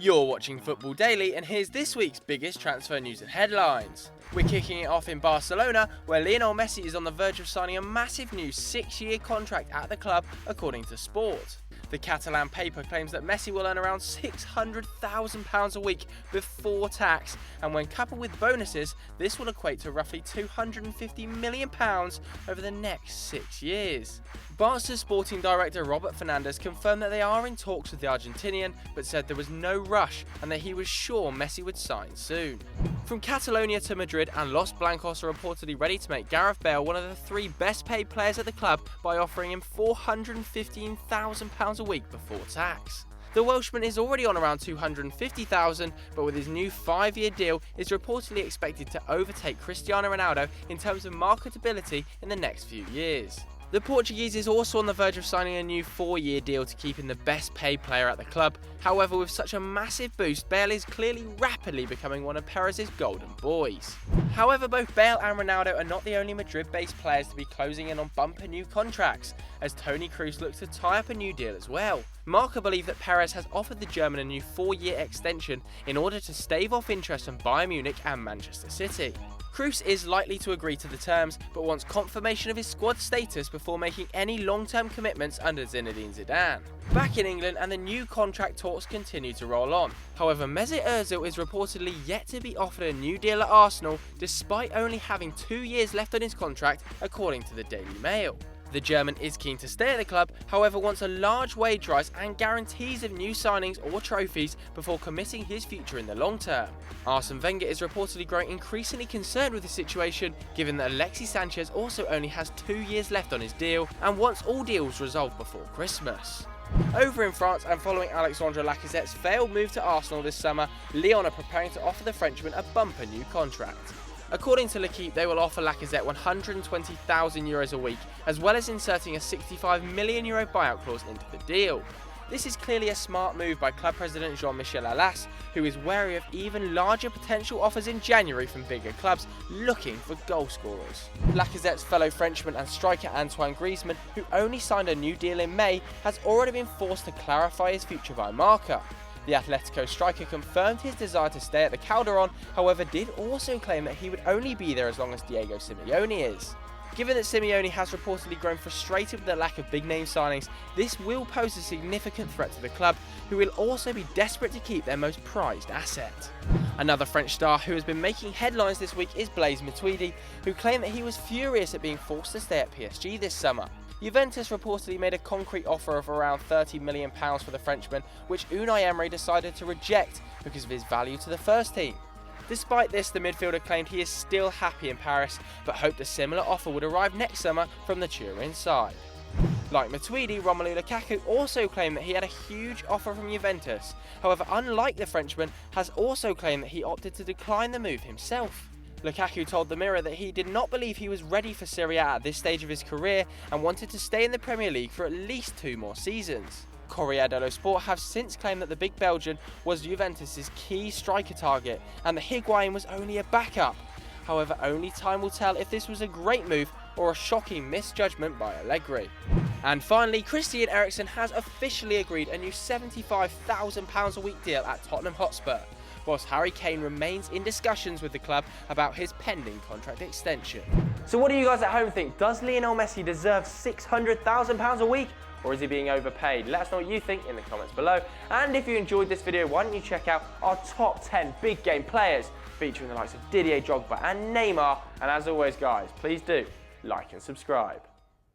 You're watching Football Daily, and here's this week's biggest transfer news and headlines. We're kicking it off in Barcelona, where Lionel Messi is on the verge of signing a massive new 6-year contract at the club, according to Sport. The Catalan paper claims that Messi will earn around £600,000 a week before tax, and when coupled with bonuses, this will equate to roughly £250 million over the next 6 years. Barca's sporting director Robert Fernandez confirmed that they are in talks with the Argentinian, but said there was no rush and that he was sure Messi would sign soon. From Catalonia to Madrid, and Los Blancos are reportedly ready to make Gareth Bale one of the 3 best paid players at the club by offering him £415,000 a week before tax. The Welshman is already on around £250,000, but with his new 5-year deal is reportedly expected to overtake Cristiano Ronaldo in terms of marketability in the next few years. The Portuguese is also on the verge of signing a new 4-year deal to keep him the best paid player at the club. However, with such a massive boost, Bale is clearly rapidly becoming one of Perez's golden boys. However, both Bale and Ronaldo are not the only Madrid-based players to be closing in on bumper new contracts, as Toni Kroos looks to tie up a new deal as well. Marca believe that Perez has offered the German a new 4-year extension in order to stave off interest from Bayern Munich and Manchester City. Kroos is likely to agree to the terms, but wants confirmation of his squad status before making any long-term commitments under Zinedine Zidane. Back in England, and the new contract talks continue to roll on. However, Mesut Ozil is reportedly yet to be offered a new deal at Arsenal, despite only having 2 years left on his contract, according to the Daily Mail. The German is keen to stay at the club, however wants a large wage rise and guarantees of new signings or trophies before committing his future in the long term. Arsene Wenger is reportedly growing increasingly concerned with the situation, given that Alexis Sanchez also only has 2 years left on his deal and wants all deals resolved before Christmas. Over in France, and following Alexandre Lacazette's failed move to Arsenal this summer, Lyon are preparing to offer the Frenchman a bumper new contract. According to L'Equipe, they will offer Lacazette €120,000 a week, as well as inserting a €65 million buyout clause into the deal. This is clearly a smart move by club president Jean-Michel Aulas, who is wary of even larger potential offers in January from bigger clubs looking for goal scorers. Lacazette's fellow Frenchman and striker Antoine Griezmann, who only signed a new deal in May, has already been forced to clarify his future by Marca. The Atletico striker confirmed his desire to stay at the Calderon, however did also claim that he would only be there as long as Diego Simeone is. Given that Simeone has reportedly grown frustrated with the lack of big-name signings, this will pose a significant threat to the club, who will also be desperate to keep their most prized asset. Another French star who has been making headlines this week is Blaise Matuidi, who claimed that he was furious at being forced to stay at PSG this summer. Juventus reportedly made a concrete offer of around £30 million for the Frenchman, which Unai Emery decided to reject because of his value to the first team. Despite this, the midfielder claimed he is still happy in Paris, but hoped a similar offer would arrive next summer from the Turin side. Like Matuidi, Romelu Lukaku also claimed that he had a huge offer from Juventus. However, unlike the Frenchman, has also claimed that he opted to decline the move himself. Lukaku told the Mirror that he did not believe he was ready for Serie A at this stage of his career and wanted to stay in the Premier League for at least 2 more seasons. Corriere dello Sport have since claimed that the big Belgian was Juventus' key striker target and that Higuain was only a backup. However, only time will tell if this was a great move or a shocking misjudgment by Allegri. And finally, Christian Eriksen has officially agreed a new £75,000 a week deal at Tottenham Hotspur, whilst Harry Kane remains in discussions with the club about his pending contract extension. So what do you guys at home think? Does Lionel Messi deserve £600,000 a week, or is he being overpaid? Let us know what you think in the comments below. And if you enjoyed this video, why don't you check out our top 10 big game players, featuring the likes of Didier Drogba and Neymar. And as always guys, please do like and subscribe.